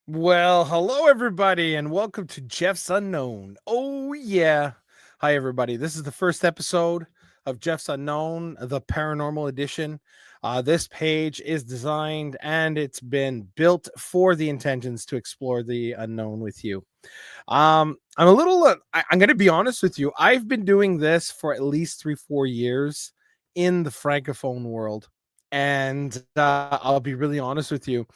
Well, hello everybody, and welcome to Jeff's Unknown. Oh yeah. Hi everybody. This is the first episode of Jeff's Unknown, the Paranormal Edition. This page is designed and it's been built for the intentions to explore the unknown with you. I'm a little. I'm going to be honest with you. I've been doing this for at least 3-4 years in the francophone world, and I'll be really honest with you.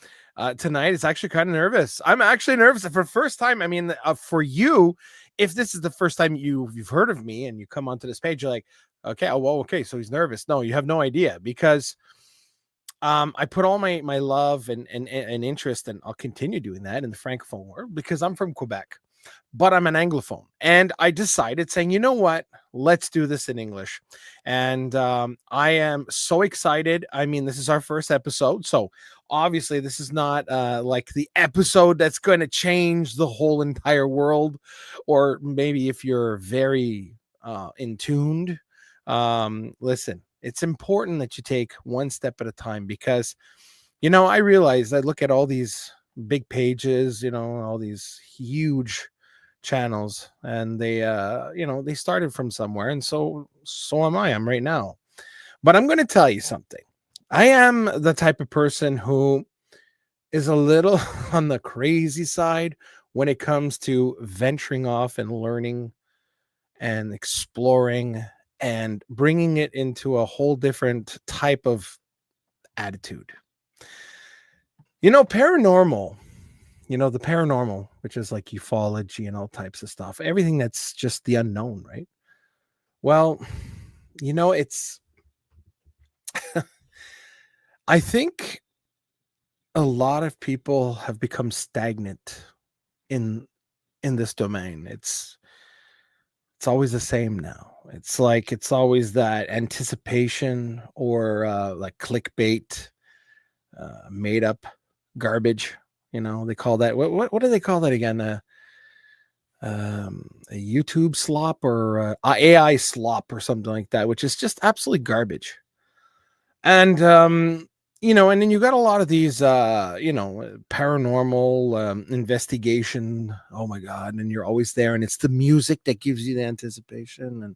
Tonight is actually kind of nervous. I'm actually nervous for the first time. I mean, for you, if this is the first time you've heard of me and you come onto this page, you're like, okay, oh well, okay, so he's nervous. No, you have no idea because I put all my love and interest, and I'll continue doing that in the francophone world because I'm from Quebec, but I'm an anglophone, and I decided saying, you know what, let's do this in English, and I am so excited. I mean, this is our first episode, so obviously this is not like the episode that's going to change the whole entire world, or maybe if you're very in tuned, listen, it's important that you take one step at a time because, I realize I look at all these big pages, all these huge channels, and they started from somewhere, and so am I. I'm right now. But I'm going to tell you something. I am the type of person who is a little on the crazy side when it comes to venturing off and learning and exploring and bringing it into a whole different type of attitude. Paranormal, the paranormal, which is like ufology and all types of stuff, everything that's just the unknown, right? Well, it's, I think a lot of people have become stagnant in this domain. It's always the same now. It's like it's always that anticipation or like clickbait, made up garbage. They call that, what do they call that again? A YouTube slop or AI slop or something like that, which is just absolutely garbage. And and then you got a lot of these paranormal investigation. Oh my god! And you're always there, and it's the music that gives you the anticipation,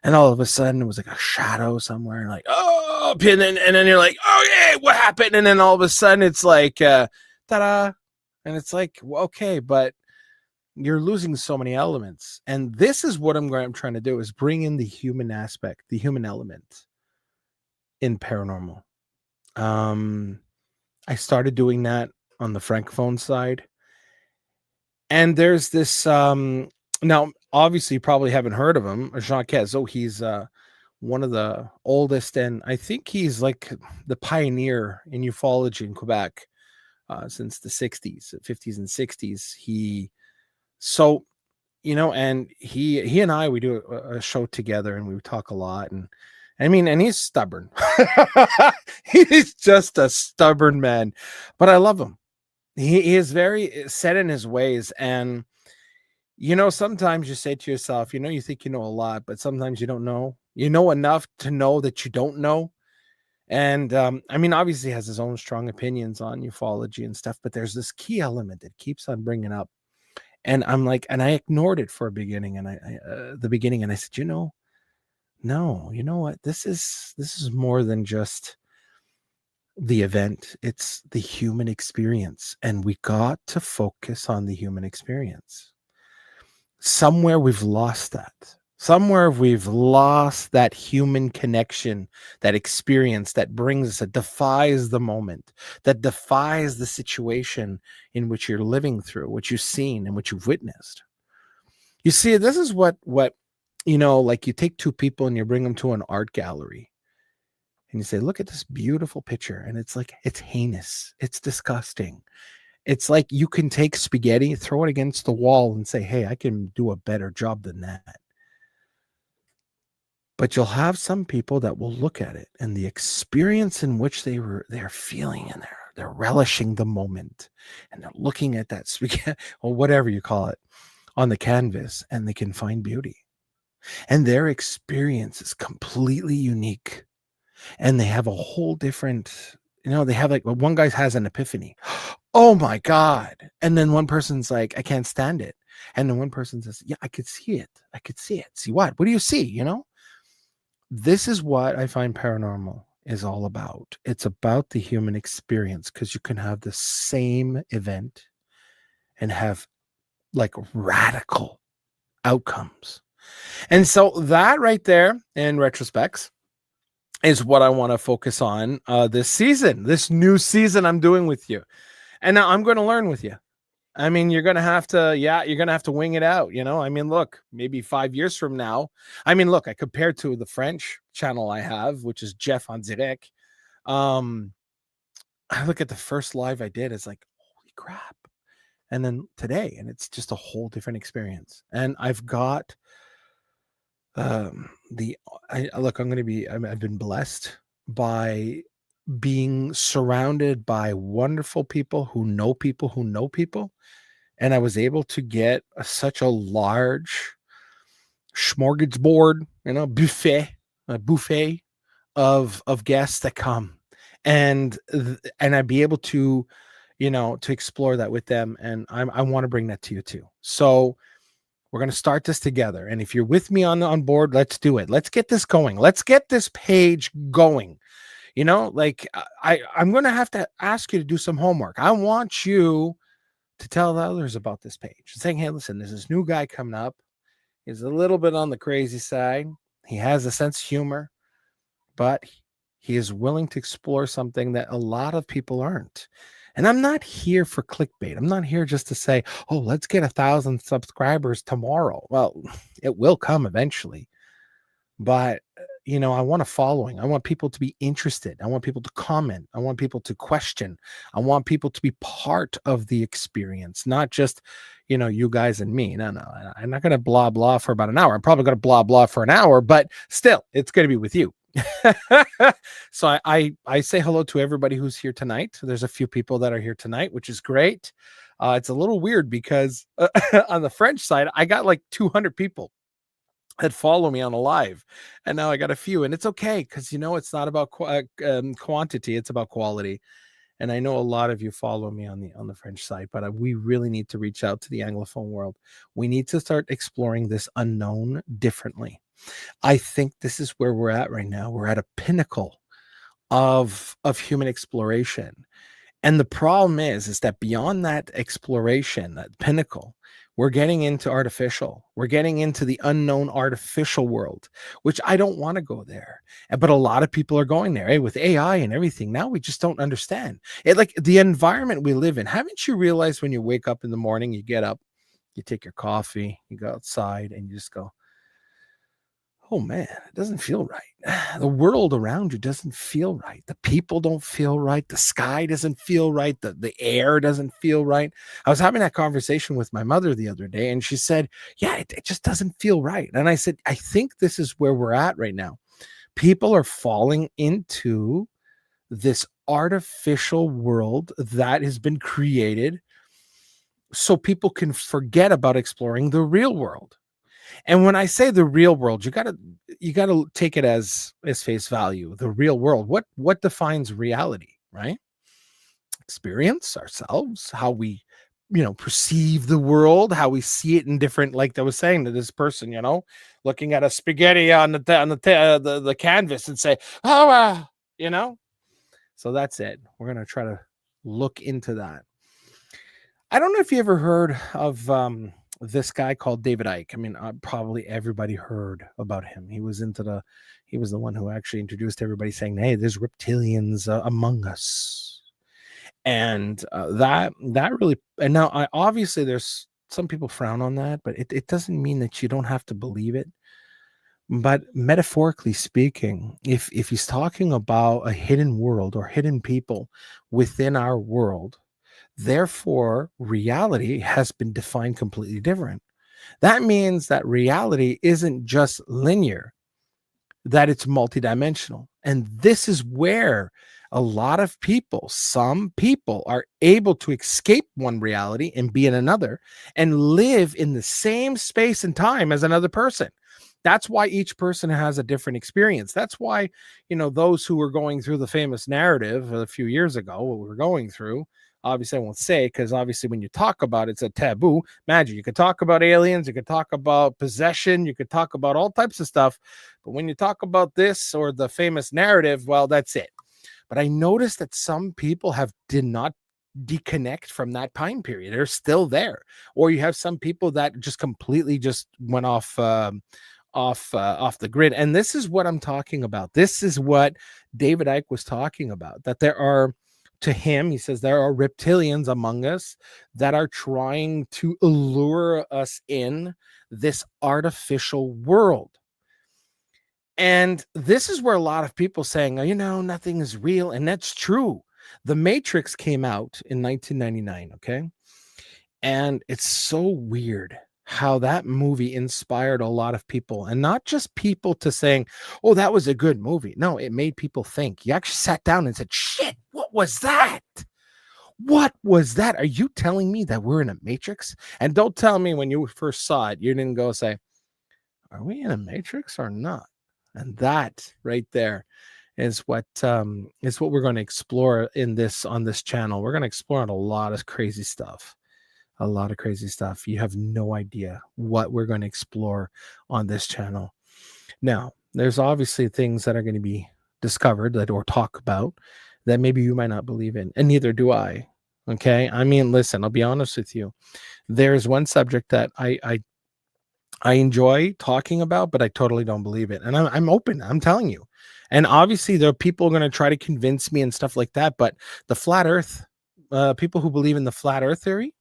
and all of a sudden it was like a shadow somewhere, and like, oh, and then you're like, oh yeah, what happened? And then all of a sudden it's like, ta-da, and it's like, well, okay, but you're losing so many elements, and this is what I'm trying to do is bring in the human aspect, the human element in paranormal. Um, I started doing that on the francophone side. And there's this now obviously you probably haven't heard of him, Jean Cazot. He's one of the oldest, and I think he's like the pioneer in ufology in Quebec since the 60s, 50s and 60s. So and he and I, we do a show together, and we talk a lot, and I mean, and he's stubborn. He's just a stubborn man, but I love him. He is very set in his ways, and sometimes you say to yourself, you think you know a lot, but sometimes you don't know. You know enough to know that you don't know. And I mean, obviously, he has his own strong opinions on ufology and stuff, but there's this key element that keeps on bringing up, and I'm like, and I ignored it for a beginning, and the beginning, and I said, no, you know what? This is more than just the event. It's the human experience, and we got to focus on the human experience. Somewhere we've lost that. Somewhere we've lost that human connection, that experience that brings us, that defies the moment, that defies the situation in which you're living through, what you've seen and what you've witnessed. You see, this is what like you take two people and you bring them to an art gallery and you say, look at this beautiful picture. And it's like, it's heinous. It's disgusting. It's like you can take spaghetti, throw it against the wall and say, hey, I can do a better job than that. But you'll have some people that will look at it and the experience in which they're feeling, and they're relishing the moment, and they're looking at that spaghetti or whatever you call it on the canvas, and they can find beauty. And their experience is completely unique, and they have a whole different they have like, well, one guy has an epiphany. Oh my God. And then one person's like, I can't stand it. And then one person says, yeah, I could see it. I could see it. See what? What do you see? This is what I find paranormal is all about. It's about the human experience, because you can have the same event and have like radical outcomes. And so that right there, in retrospects, is what I want to focus on this new season I'm doing with you. And now I'm going to learn with you. I mean, you're going to have to wing it out. I mean, look, maybe 5 years from now, I mean, look, I compared to the French channel I have, which is Jeff on Direct. I look at the first live I did, it's like, holy crap. And then today, and it's just a whole different experience. And I've got I've been blessed by being surrounded by wonderful people who know people who know people. And I was able to get such a large smorgasbord, buffet of guests that come, and I'd be able to, to explore that with them. And I want to bring that to you too. So we're going to start this together. And if you're with me on board, let's do it. Let's get this going. Let's get this page going. I'm going to have to ask you to do some homework. I want you to tell others about this page, saying, hey, listen, there's this new guy coming up. He's a little bit on the crazy side. He has a sense of humor, but he is willing to explore something that a lot of people aren't. And I'm not here for clickbait. I'm not here just to say, oh, let's get 1,000 subscribers tomorrow. Well, it will come eventually. But, I want a following. I want people to be interested. I want people to comment. I want people to question. I want people to be part of the experience, not just, you guys and me. No, I'm not going to blah, blah for about an hour. I'm probably going to blah, blah for an hour, but still, it's going to be with you. So I say hello to everybody who's here tonight. There's a few people that are here tonight, which is great. It's a little weird because on the French side, I got like 200 people that follow me on a live, and now I got a few, and it's okay, because it's not about quantity, it's about quality. And I know a lot of you follow me on the French side, but we really need to reach out to the Anglophone world. We need to start exploring this unknown differently. I think this is where we're at right now. We're at a pinnacle of human exploration. And the problem is that beyond that exploration, that pinnacle, we're getting into artificial. We're getting into the unknown artificial world, which I don't want to go there. But a lot of people are going there. Hey, with AI and everything, now we just don't understand it. Like the environment we live in. Haven't you realized when you wake up in the morning, you get up, you take your coffee, you go outside, and you just go, oh man, it doesn't feel right. The world around you doesn't feel right. The people don't feel right. The sky doesn't feel right. The air doesn't feel right. I was having that conversation with my mother the other day, and she said, yeah, it just doesn't feel right. And I said, I think this is where we're at right now. People are falling into this artificial world that has been created so people can forget about exploring the real world. And when I say the real world, you gotta take it as face value. The real world. What defines reality, right? Experience ourselves, how we, perceive the world, how we see it in different. Like I was saying to this person, looking at a spaghetti on the canvas and say, oh, So that's it. We're gonna try to look into that. I don't know if you ever heard of this guy called David Icke. I mean, probably everybody heard about him. He was the one who actually introduced everybody, saying, hey, there's reptilians among us. And that really, and now obviously there's some people frown on that, but it doesn't mean that you don't have to believe it. But metaphorically speaking, if he's talking about a hidden world or hidden people within our world, therefore, reality has been defined completely different. That means that reality isn't just linear, that it's multidimensional. And this is where a lot of people, some people, are able to escape one reality and be in another and live in the same space and time as another person. That's why each person has a different experience. That's why, those who were going through the famous narrative a few years ago, what we were going through, obviously I won't say, because obviously when you talk about it, it's a taboo. Imagine, you could talk about aliens, you could talk about possession, you could talk about all types of stuff, but when you talk about this or the famous narrative, well, that's it. But I noticed that some people did not disconnect from that time period. They're still there. Or you have some people that just completely just went off the grid. And this is what I'm talking about. This is what David Icke was talking about, that there are, to him, he says, there are reptilians among us that are trying to lure us in this artificial world. And this is where a lot of people saying, nothing is real. And that's true. The Matrix came out in 1999, okay? And it's so weird how that movie inspired a lot of people, and not just people to saying, oh, that was a good movie. No, it made people think. You actually sat down and said, shit, what was that? What was that? Are you telling me that we're in a Matrix? And don't tell me when you first saw it, you didn't go say, are we in a Matrix or not? And that right there is what we're going to explore on this channel. We're going to explore a lot of crazy stuff. A lot of crazy stuff. You have no idea what we're going to explore on this channel. Now, there's obviously things that are going to be discovered or talk about that maybe you might not believe in, and neither do I. Okay? I mean, listen, I'll be honest with you. There's one subject that I enjoy talking about, but I totally don't believe it. And I'm open. I'm telling you. And obviously, there are people going to try to convince me and stuff like that. But the flat Earth, people who believe in the flat Earth theory,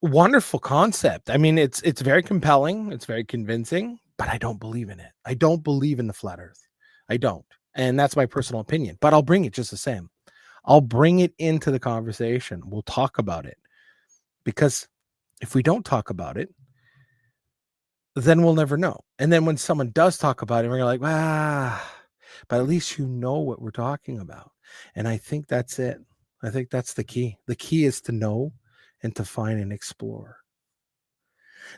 wonderful concept. I mean, it's very compelling. It's very convincing. But I don't believe in it. I don't believe in the flat Earth. I don't. And that's my personal opinion. But I'll bring it just the same. I'll bring it into the conversation. We'll talk about it. Because if we don't talk about it, then we'll never know. And then when someone does talk about it, we're like, but at least you know what we're talking about. And I think that's it. I think that's the key. The key is to know and to find and explore.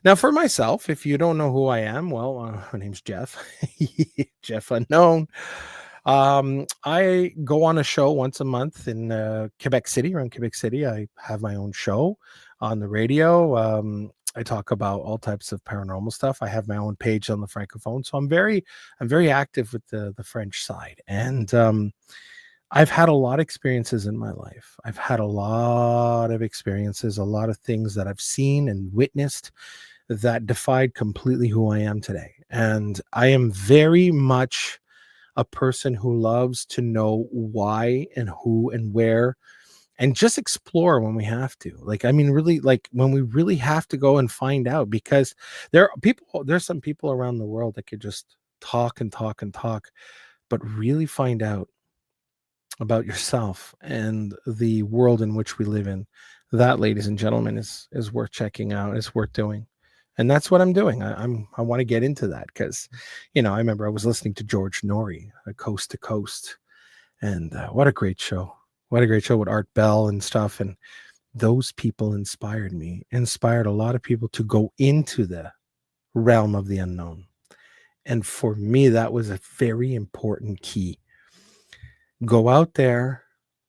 Now, for myself, if you don't know who I am, well, my name's Jeff. Jeff Unknown. I go on a show once a month in Quebec City. Around Quebec City, I have my own show on the radio. I talk about all types of paranormal stuff. I have my own page on the Francophone, so I'm very active with the French side. And I've had a lot of experiences in my life. I've had a lot of experiences, a lot of things that I've seen and witnessed that defied completely who I am today. And I am very much a person who loves to know why and who and where, and just explore when we have to. Really, when we really have to go and find out, because there's some people around the world that could just talk and talk and talk, but really find out about yourself and the world in which we live in. That, ladies and gentlemen, is worth checking out. It's worth doing. And that's what I'm doing. I want to get into that because, I remember I was listening to George Norrie, Coast to Coast, and what a great show. What a great show with Art Bell and stuff. And those people inspired a lot of people to go into the realm of the unknown. And for me, that was a very important key. Go out there,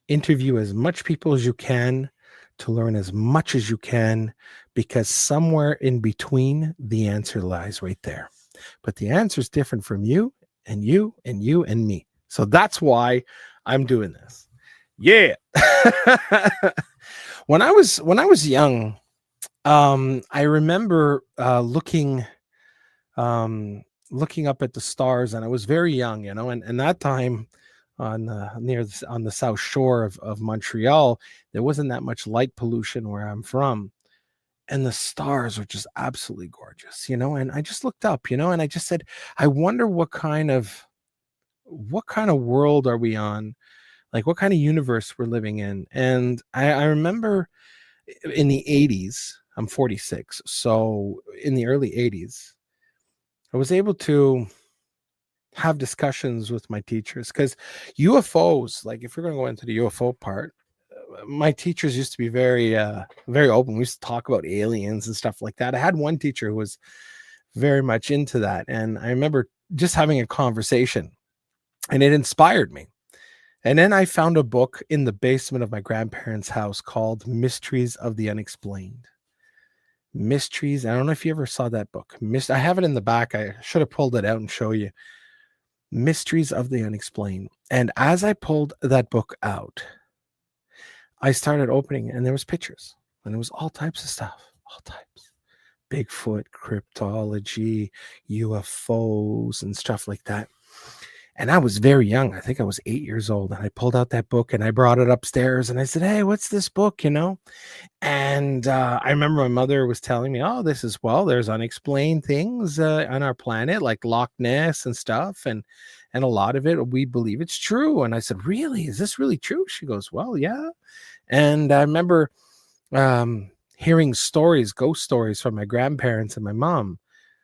interview as much people as you can to learn as much as you can, because somewhere in between, the answer lies right there. But the answer is different from you and you and you and me. So that's why I'm doing this. Yeah. When I was young, I remember looking up at the stars, and I was very young, and that time on the south shore of Montreal, there wasn't that much light pollution where I'm from, and the stars were just absolutely gorgeous, and I just looked up, and I just said, I wonder what kind of world are we on, like what kind of universe we're living in. And I remember in the 80s, I'm 46, so in the early 80s, I was able to have discussions with my teachers, because UFOs, like if we're going to go into the UFO part, my teachers used to be very open. We used to talk about aliens and stuff like that. I had one teacher who was very much into that. And I remember just having a conversation, and it inspired me. And then I found a book in the basement of my grandparents' house called Mysteries of the Unexplained. Mysteries. I don't know if you ever saw that book. I have it in the back. I should have pulled it out and show you. Mysteries of the Unexplained. And as I pulled that book out, I started opening, and there was pictures, and there was all types of stuff, all types. Bigfoot, cryptology, UFOs, and stuff like that. And I was very young. I think I was 8 years old. And I pulled out that book and I brought it upstairs and I said, "Hey, what's this book?" And I remember my mother was telling me, "Oh, this is, well, there's unexplained things on our planet, like Loch Ness and stuff. And a lot of it, we believe it's true." And I said, "Really? Is this really true?" She goes, "Well, yeah." And I remember hearing stories, ghost stories from my grandparents and my mom.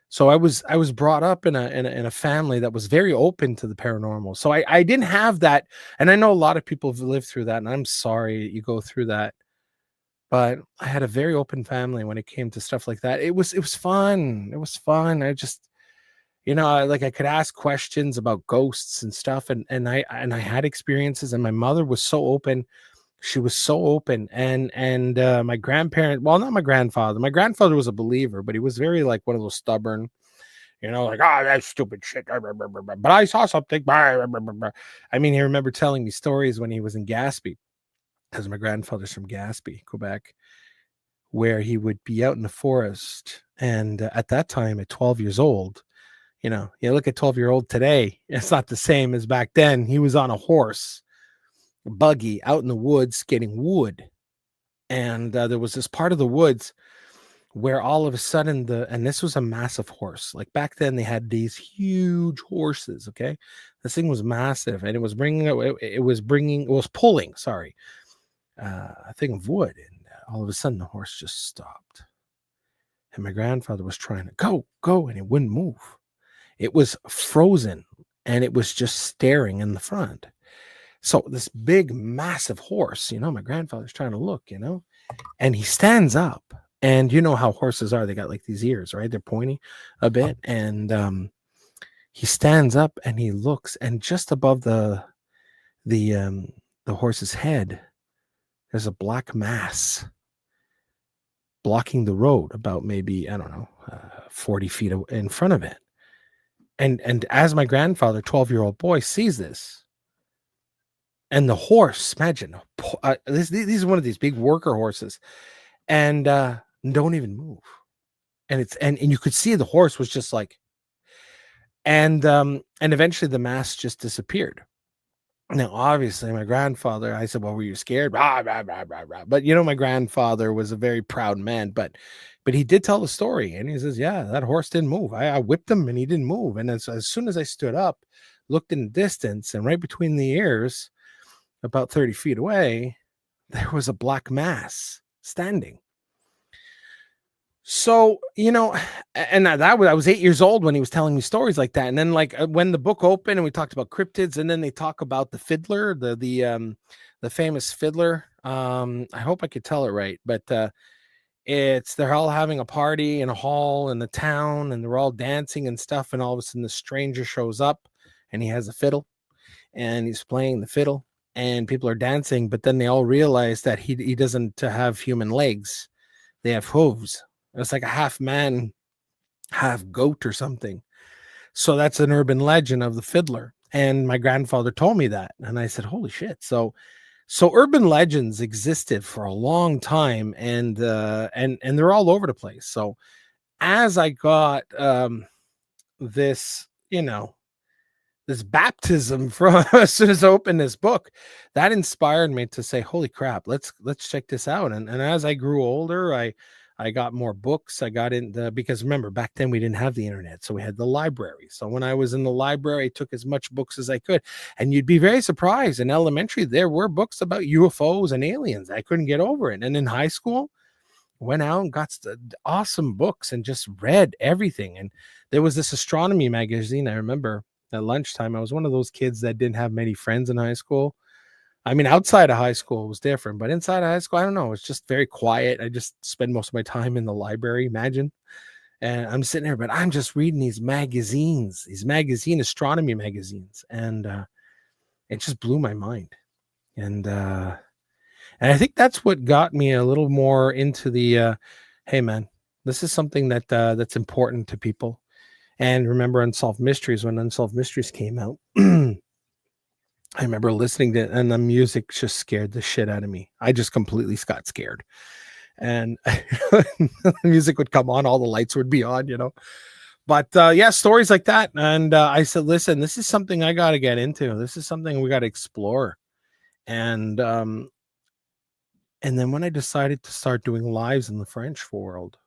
So I was brought up in a family that was very open to the paranormal. So I didn't have that, and I know a lot of people have lived through that, and I'm sorry you go through that. But I had a very open family when it came to stuff like that. It was fun. It was fun. I just, I could ask questions about ghosts and stuff, and I had experiences, and my mother was so open. She was so open, and my grandparent, well, not my grandfather. My grandfather was a believer, but he was very, like, one of those stubborn, like, "Ah, that's stupid shit. But I saw something." I mean, he remember telling me stories when he was in Gaspé, because my grandfather's from Gaspé, Quebec, where he would be out in the forest. And at that time, at 12 years old, you look at 12-year-old today, it's not the same as back then. He was on a horse, a buggy, out in the woods getting wood. And there was this part of the woods where all of a sudden and this was a massive horse. Like, back then they had these huge horses. Okay. This thing was massive, and it was pulling, sorry, a thing of wood. And all of a sudden the horse just stopped, and my grandfather was trying to go, and it wouldn't move. It was frozen, and it was just staring in the front. So this big, massive horse, my grandfather's trying to look, and he stands up. And you know how horses are. They got, like, these ears, right? They're pointy a bit. And he stands up and he looks, and just above the horse's head, there's a black mass blocking the road about, maybe, I don't know, 40 feet in front of it. And as my grandfather, 12-year-old boy, sees this, and the horse, imagine, these are one of these big worker horses, and don't even move. And and you could see the horse was just like, and eventually the mask just disappeared. Now, obviously, my grandfather, I said, "Well, were you scared?" Rah, rah, rah, rah, rah. But my grandfather was a very proud man, but he did tell the story, and he says, "Yeah, that horse didn't move. I whipped him and he didn't move." And as soon as I stood up, looked in the distance, and right between the ears, about 30 feet away, there was a black mass standing. So, and I was 8 years old when he was telling me stories like that. And then, like, when the book opened and we talked about cryptids, and then they talk about the fiddler, the famous fiddler. I hope I could tell it right, but they're all having a party in a hall in the town, and they're all dancing and stuff. And all of a sudden, the stranger shows up, and he has a fiddle, and he's playing the fiddle, and people are dancing. But then they all realize that he doesn't have human legs; they have hooves. It's like a half man, half goat or something. So that's an urban legend of the fiddler. And my grandfather told me that. And I said, "Holy shit." So urban legends existed for a long time, and they're all over the place. So as I got this, this baptism from as soon as I opened this book, that inspired me to say, "Holy crap, let's check this out." And as I grew older, I got more books. I got into, because remember, back then we didn't have the internet, so we had the library. So when I was in the library, I took as much books as I could. And you'd be very surprised, in elementary there were books about UFOs and aliens. I couldn't get over it. And in high school, went out and got awesome books and just read everything. And there was this astronomy magazine. I remember at lunchtime, I was one of those kids that didn't have many friends in high school. I mean, outside of high school it was different, but inside of high school, I don't know, it's just very quiet. I just spend most of my time in the library, imagine. And I'm sitting there, but I'm just reading these astronomy magazines, and it just blew my mind. And I think that's what got me a little more into the hey man, this is something that's important to people. And remember Unsolved Mysteries, when Unsolved Mysteries came out, I remember listening to it, and the music just scared the shit out of me. I just completely got scared. And the music would come on, all the lights would be on, But yeah, stories like that. And I said, listen, this is something I got to get into. This is something we got to explore. And then when I decided to start doing lives in the French world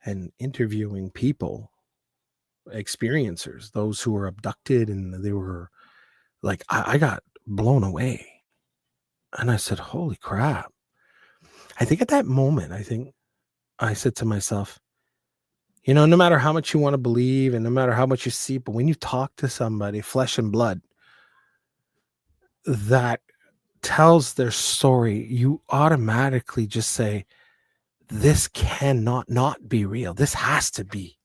and interviewing people, experiencers, those who were abducted, and they were like, I got blown away. And I said, holy crap. I think at that moment, I said to myself, no matter how much you want to believe and no matter how much you see, but when you talk to somebody, flesh and blood, that tells their story, you automatically just say, this cannot not be real. This has to be.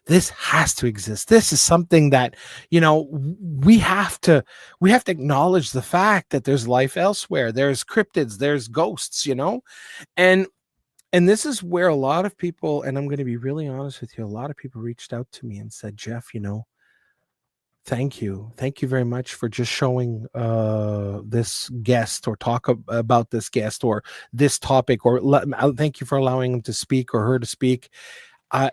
This has to exist. This is something that, we have to acknowledge the fact that there's life elsewhere. There's cryptids, there's ghosts, and this is where a lot of people, and I'm going to be really honest with you, a lot of people reached out to me and said, Jeff, thank you very much for just showing this guest, or talk about this guest or this topic, or thank you for allowing him to speak or her to speak.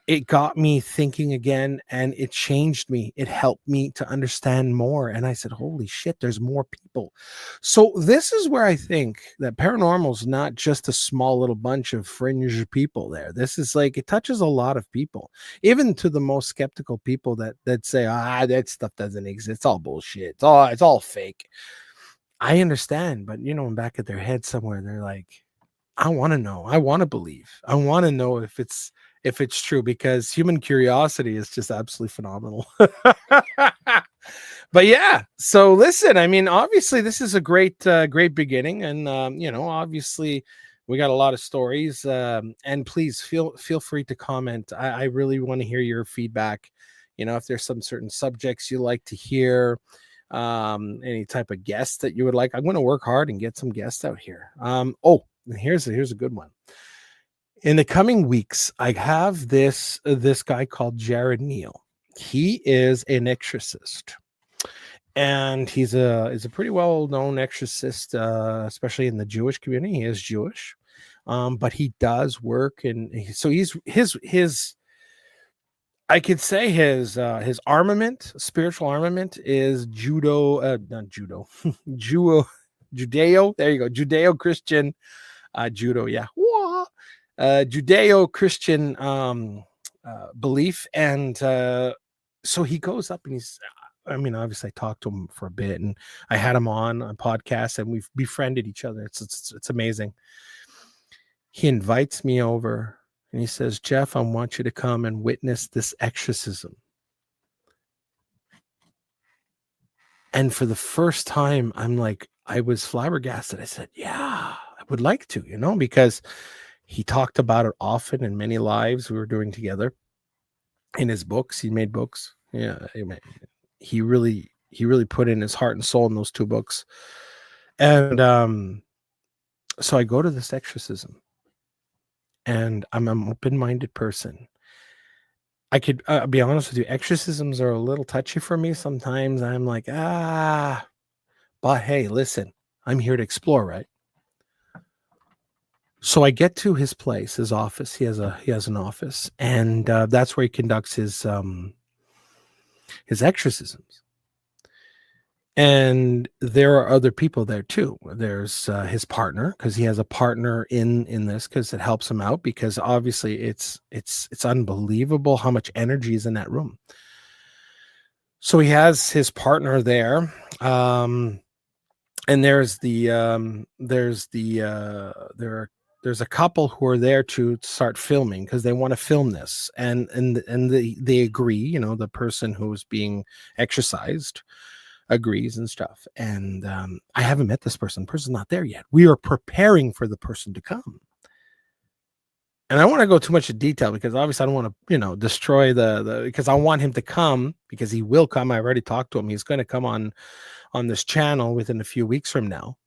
It got me thinking again, and it changed me. It helped me to understand more. And I said, holy shit, there's more people. So this is where I think that paranormal is not just a small little bunch of fringe people there. This is like, it touches a lot of people, even to the most skeptical people that say, that stuff doesn't exist. It's all bullshit. It's all fake. I understand, but back at their head somewhere, they're like, I want to know. I want to believe. I want to know if it's true, because human curiosity is just absolutely phenomenal. But yeah, so listen, I mean, obviously this is a great beginning, and obviously we got a lot of stories, and please feel free to comment. I really want to hear your feedback. If there's some certain subjects you like to hear, any type of guests that you would like, I'm going to work hard and get some guests out here. Here's a good one. In the coming weeks, I have this guy called Jared Neal. He is an exorcist, and he's a pretty well known exorcist, especially in the Jewish community. He is Jewish, but he does work, and so he's his. I could say his spiritual armament is not judo, Judeo. There you go, Judeo-Christian, judo. Yeah. Judeo-Christian belief. And so he goes up, and obviously I talked to him for a bit, and I had him on a podcast, and we've befriended each other. It's amazing. He invites me over, and he says, Jeff, I want you to come and witness this exorcism. And for the first time, I was flabbergasted. I said, yeah, I would like to, because he talked about it often in many lives we were doing together. In his books, he made books. Yeah, he really put in his heart and soul in those 2 books. And so I go to this exorcism, and I'm an open-minded person. I could be honest with you, exorcisms are a little touchy for me. Sometimes I'm like, but hey, listen, I'm here to explore, right? So I get to his place, his office. He has an office, and that's where he conducts his exorcisms. And there are other people there too. There's his partner, because he has a partner in this, because it helps him out, because obviously it's unbelievable how much energy is in that room. So he has his partner there. And there's a couple who are there to start filming, because they want to film this, and they agree. The person who's being exorcised agrees and stuff. And I haven't met this person. The person's not there yet. We are preparing for the person to come. And I don't want to go too much in detail because obviously I don't want to, destroy the because I want him to come because he will come. I've already talked to him. He's going to come on this channel within a few weeks from now.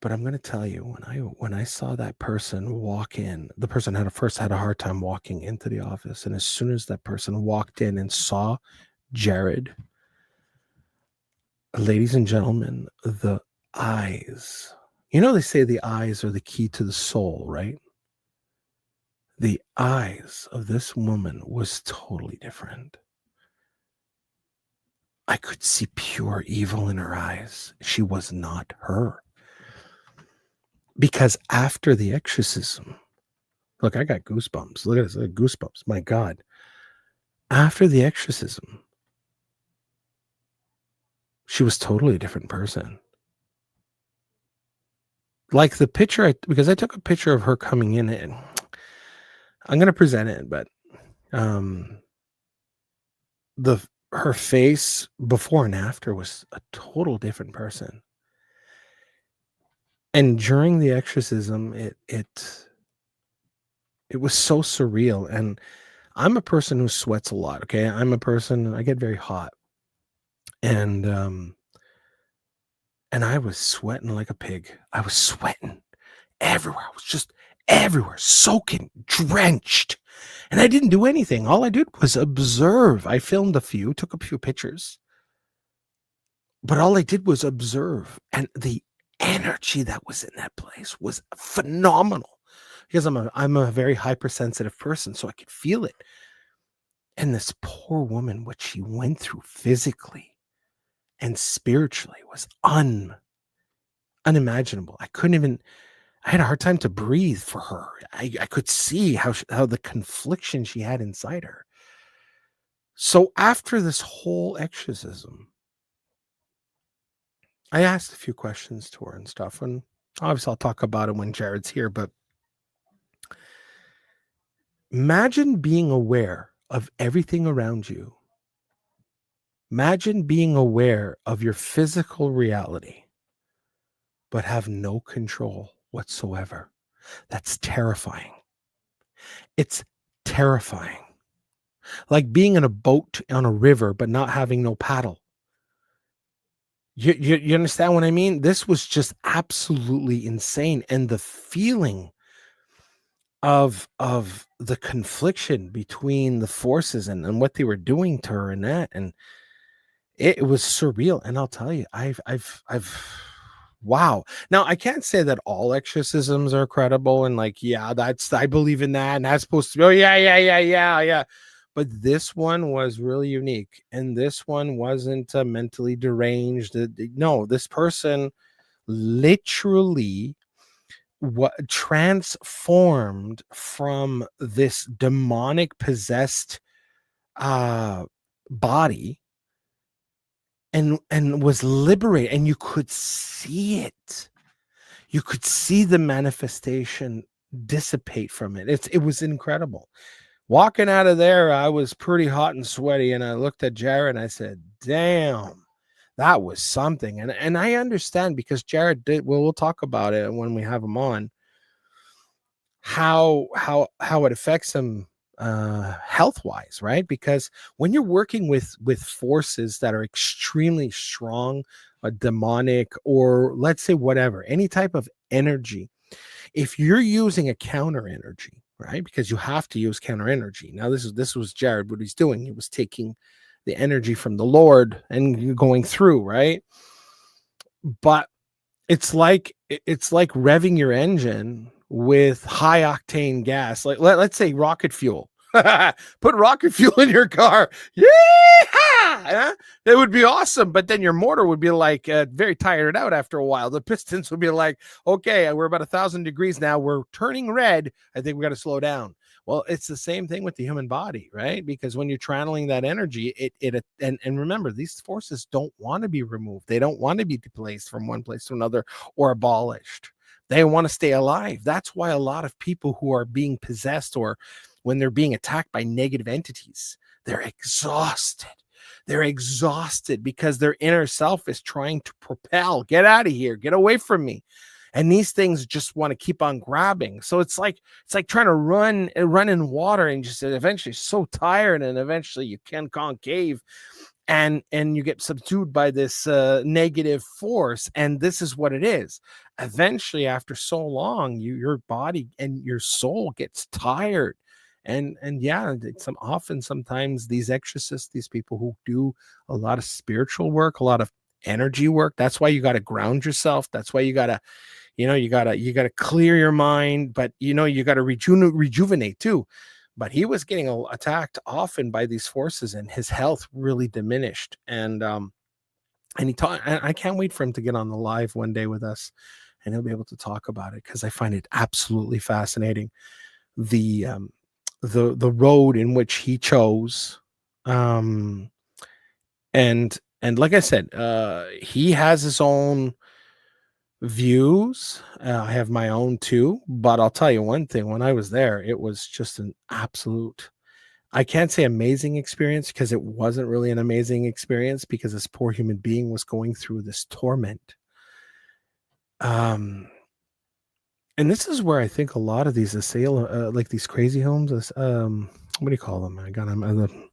But I'm going to tell you, when I saw that person walk in, the person had a hard time walking into the office, and as soon as that person walked in and saw Jared, ladies and gentlemen, the eyes. They say the eyes are the key to the soul, right? The eyes of this woman was totally different. I could see pure evil in her eyes. She was not her. Because after the exorcism, look, I got goosebumps. Look at this, goosebumps. My God. After the exorcism, she was totally a different person. Like the picture, because I took a picture of her coming in, and I'm going to present it, but her face before and after was a total different person. And during the exorcism, it was so surreal. And I'm a person who sweats a lot. Okay. I get very hot. And I was sweating like a pig. I was sweating everywhere. I was just everywhere, soaking, drenched. And I didn't do anything. All I did was observe. I filmed took a few pictures. But all I did was observe. And the energy that was in that place was phenomenal. Because I'm a very hypersensitive person, so I could feel it. And this poor woman, what she went through physically and spiritually was unimaginable. I had a hard time to breathe for her. I could see how the confliction she had inside her. So after this whole exorcism, I asked a few questions to her and stuff, and obviously I'll talk about it when Jared's here, but imagine being aware of everything around you. Imagine being aware of your physical reality, but have no control whatsoever. That's terrifying. It's terrifying. Like being in a boat on a river, but not having no paddle. You understand what I mean? This was just absolutely insane. And the feeling of the confliction between the forces and what they were doing to her and that, and it was surreal. And I'll tell you, I've wow. Now I can't say that all exorcisms are credible and like, yeah, I believe in that, and that's supposed to be, oh yeah. But this one was really unique, and this one wasn't mentally deranged. No, this person literally transformed from this demonic possessed body and was liberated, and you could see it. You could see the manifestation dissipate from it. It was incredible. Walking out of there, I was pretty hot and sweaty, and I looked at Jared and I said, damn, that was something. And I understand, because Jared did, we'll talk about it when we have him on, how it affects him health wise, right? Because when you're working with forces that are extremely strong, demonic, or let's say whatever, any type of energy, if you're using a counter energy, right? Because you have to use counter energy. Now, this was Jared, what he's doing. He was taking the energy from the Lord and going through, right? But it's like revving your engine with high octane gas. Like let's say rocket fuel. Put rocket fuel in your car. Yeah, that would be awesome. But then your motor would be like very tired out after a while. The pistons would be like, okay, we're about 1,000 degrees now. We're turning red. I think we got to slow down. Well, it's the same thing with the human body, right? Because when you're channeling that energy, and remember, these forces don't want to be removed. They don't want to be displaced from one place to another or abolished. They want to stay alive. That's why a lot of people who are being possessed, or when they're being attacked by negative entities, they're exhausted. They're exhausted because their inner self is trying to propel. Get out of here. Get away from me. and these things just want to keep on grabbing. So it's like trying to run in water, and just eventually so tired, and eventually you can concave, and you get subdued by this negative force. And this is what it is. Eventually, after so long, your body and your soul gets tired. And yeah, sometimes these exorcists, these people who do a lot of spiritual work, a lot of energy work, that's why you got to ground yourself. That's why you got to, you got to clear your mind, but you got to rejuvenate too. But he was getting attacked often by these forces, and his health really diminished. And he taught, and I can't wait for him to get on the live one day with us, and he'll be able to talk about it, because I find it absolutely fascinating. The road in which he chose, and like I said, he has his own views. I have my own too, but I'll tell you one thing: when I was there, it was just an absolute, I can't say amazing experience, because it wasn't really an amazing experience, because this poor human being was going through this torment. And this is where I think a lot of these like these crazy homes, what do you call them? I got them,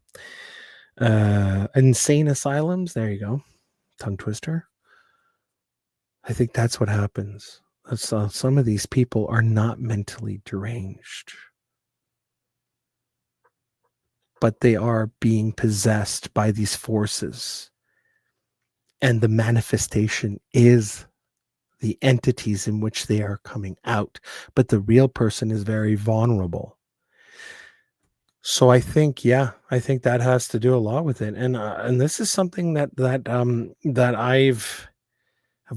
insane asylums. There you go, tongue twister. I think that's what happens. Some of these people are not mentally deranged, but they are being possessed by these forces. And the manifestation is the entities in which they are coming out. But the real person is very vulnerable. So I think that has to do a lot with it. And this is something that I've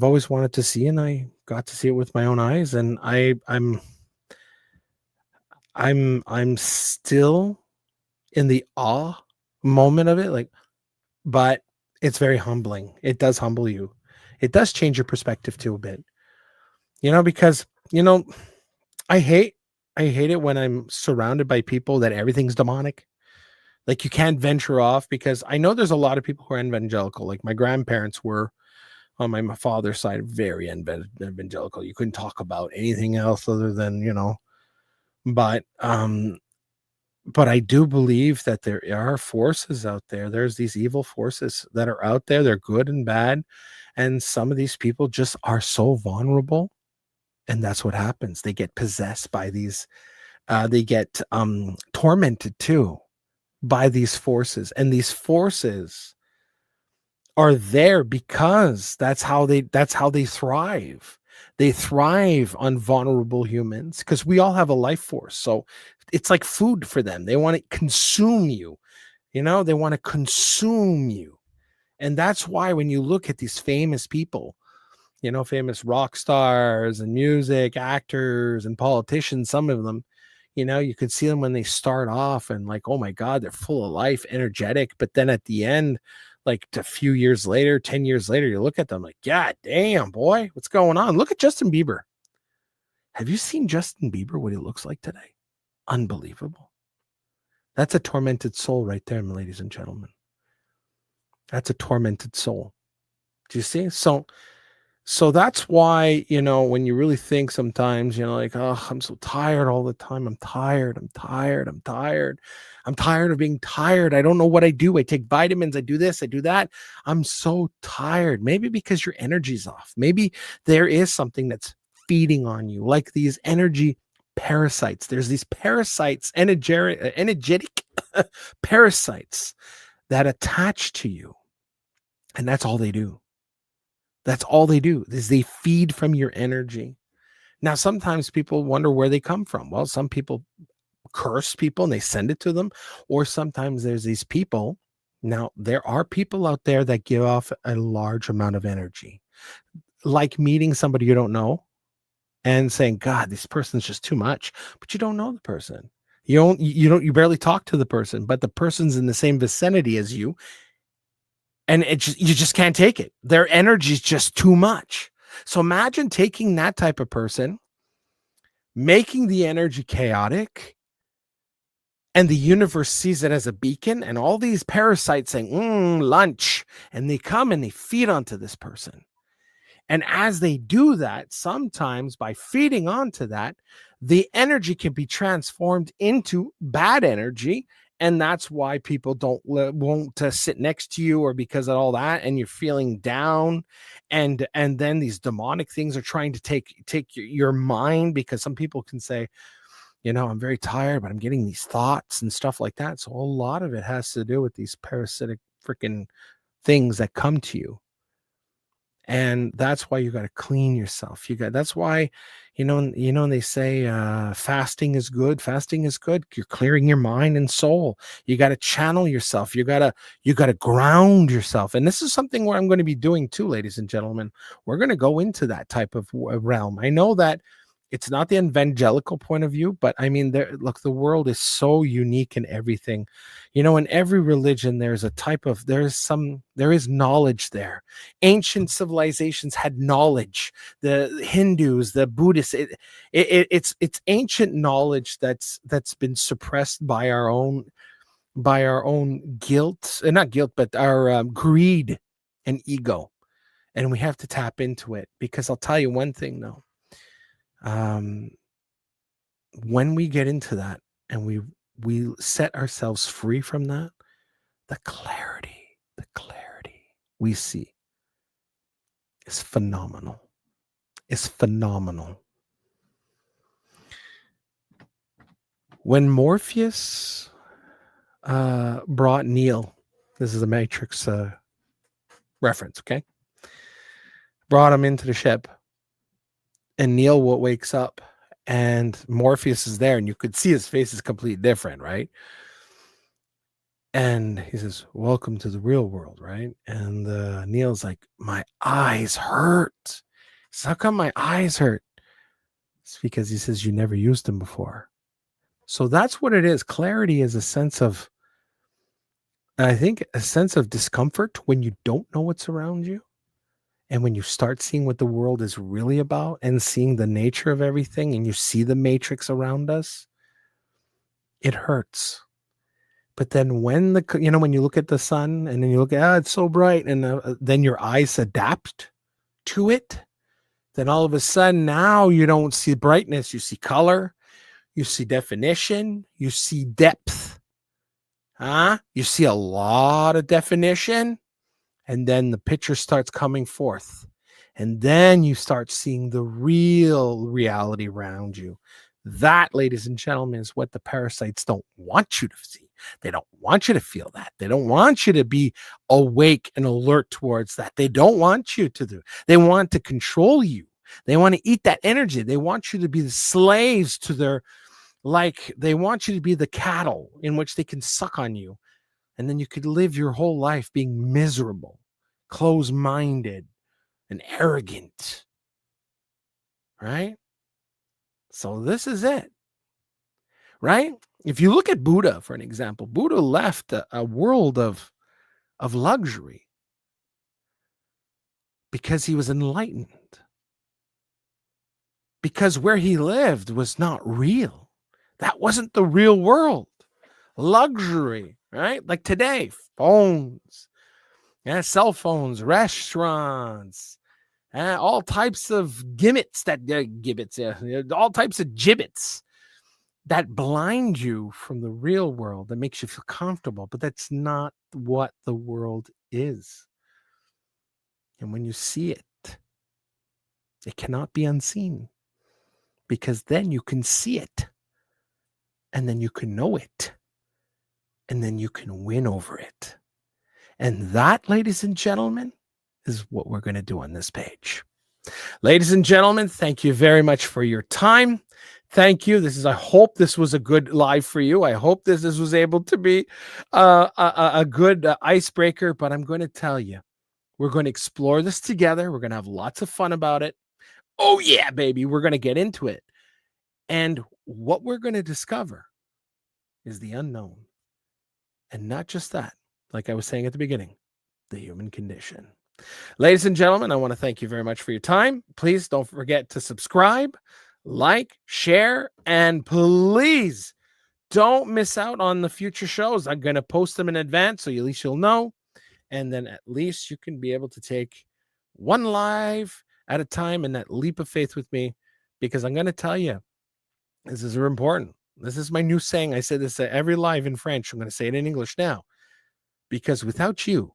always wanted to see, and I got to see it with my own eyes. And I'm still in the awe moment of it, like, but it's very humbling. It does humble you. It does change your perspective too a bit, because I hate it when I'm surrounded by people that everything's demonic. Like, you can't venture off, because I know there's a lot of people who are evangelical. Like, my grandparents were, on my father's side, very evangelical. You couldn't talk about anything else other than, but I do believe that there are forces out there. There's these evil forces that are out there. They're good and bad. And some of these people just are so vulnerable. And that's what happens. They get possessed by these, they get tormented too by these forces. And these forces are there because that's how they thrive. They thrive on vulnerable humans, because we all have a life force. So it's like food for them. They want to consume you. They want to consume you. And that's why when you look at these famous people, famous rock stars and music actors and politicians, some of them, you could see them when they start off and, like, oh my God, they're full of life, energetic. But then at the end, like a few years later, 10 years later, you look at them like, God damn, boy, what's going on? Look at Justin Bieber. Have you seen Justin Bieber, what he looks like today? Unbelievable. That's a tormented soul right there, ladies and gentlemen. That's a tormented soul. Do you see? So that's why, when you really think sometimes, like, oh, I'm so tired all the time. I'm tired of being tired. I don't know what I do. I take vitamins. I do this. I do that. I'm so tired. Maybe because your energy's off. Maybe there is something that's feeding on you, like these energy parasites. There's these parasites, energetic parasites that attach to you. And that's all they do. That's all they do, is they feed from your energy. Now, sometimes people wonder where they come from. Well, some people curse people and they send it to them, or sometimes there's these people. Now, there are people out there that give off a large amount of energy, like meeting somebody you don't know and saying, God, this person's just too much, but you don't know the person. You barely talk to the person, but the person's in the same vicinity as you. And you just can't take it. Their energy is just too much. So imagine taking that type of person, making the energy chaotic, and the universe sees it as a beacon, and all these parasites saying, lunch, and they come and they feed onto this person. And as they do that, sometimes by feeding onto that, the energy can be transformed into bad energy. And that's why people won't sit next to you, or because of all that, and you're feeling down, and then these demonic things are trying to take your mind, because some people can say, I'm very tired, but I'm getting these thoughts and stuff like that. So a lot of it has to do with these parasitic freaking things that come to you. And that's why you got to clean yourself. That's why, and they say fasting is good. Fasting is good. You're clearing your mind and soul. You got to channel yourself. You got to ground yourself. And this is something where I'm going to be doing too, ladies and gentlemen. We're going to go into that type of realm. I know that it's not the evangelical point of view, but I mean, look, the world is so unique in everything. In every religion, there is knowledge there. Ancient civilizations had knowledge. The Hindus, the Buddhists, it's ancient knowledge that's been suppressed by our own guilt, and not guilt, but our greed and ego. And we have to tap into it, because I'll tell you one thing though. When we get into that and we set ourselves free from that, the clarity we see is phenomenal. It's phenomenal. When Morpheus brought Neo, this is a Matrix reference, okay? Brought him into the ship, and Neo wakes up, and Morpheus is there, and you could see his face is completely different, right? And he says, "Welcome to the real world," right? And Neil's like, "My eyes hurt." So how come my eyes hurt? It's because he says you never used them before. So that's what it is. Clarity is a sense of discomfort when you don't know what's around you. And when you start seeing what the world is really about, and seeing the nature of everything, and you see the matrix around us, it hurts. But then when you look at the sun, and then you look at, it's so bright, and then your eyes adapt to it, then all of a sudden now you don't see brightness, you see color, you see definition, you see depth. You see a lot of definition, and then the picture starts coming forth. And then you start seeing the real reality around you. That, ladies and gentlemen, is what the parasites don't want you to see. They don't want you to feel that. They don't want you to be awake and alert towards that. They don't want you to do. They want to control you. They want to eat that energy. They want you to be the slaves to their, they want you to be the cattle in which they can suck on you. And then you could live your whole life being miserable, close-minded, and arrogant. Right? So this is it. Right? If you look at Buddha, for an example, Buddha left a world of luxury because he was enlightened. Because where he lived was not real. That wasn't the real world. Luxury, right? Like today, phones, cell phones, restaurants, all types of gimmicks all types of gibbets that blind you from the real world, that makes you feel comfortable, but that's not what the world is. And when you see it, it cannot be unseen, because then you can see it, and then you can know it, and then you can win over it. And that, ladies and gentlemen, is what we're going to do on this page. Ladies and gentlemen, thank you very much for your time. Thank you. I hope this was a good live for you. I hope this was able to be a good icebreaker, but I'm going to tell you, we're going to explore this together. We're going to have lots of fun about it. Oh yeah, baby. We're going to get into it. And what we're going to discover is the unknown. And not just that, like I was saying at the beginning, the human condition. Ladies and gentlemen, I want to thank you very much for your time. Please don't forget to subscribe, like, share, and please don't miss out on the future shows. I'm going to post them in advance, so at least you'll know. And then at least you can be able to take one live at a time and that leap of faith with me, because I'm going to tell you, this is important. This is my new saying. I say this at every live in French. I'm going to say it in English now, because without you,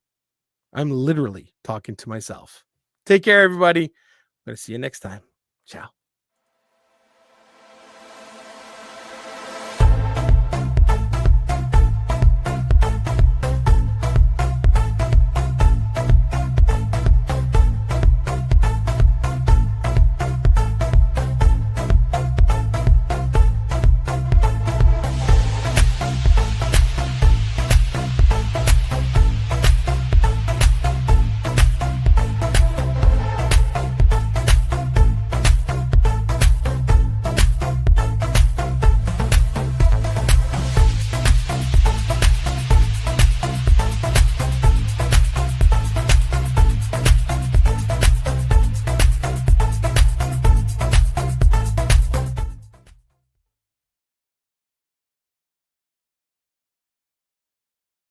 I'm literally talking to myself. Take care, everybody. I'm going to see you next time. Ciao.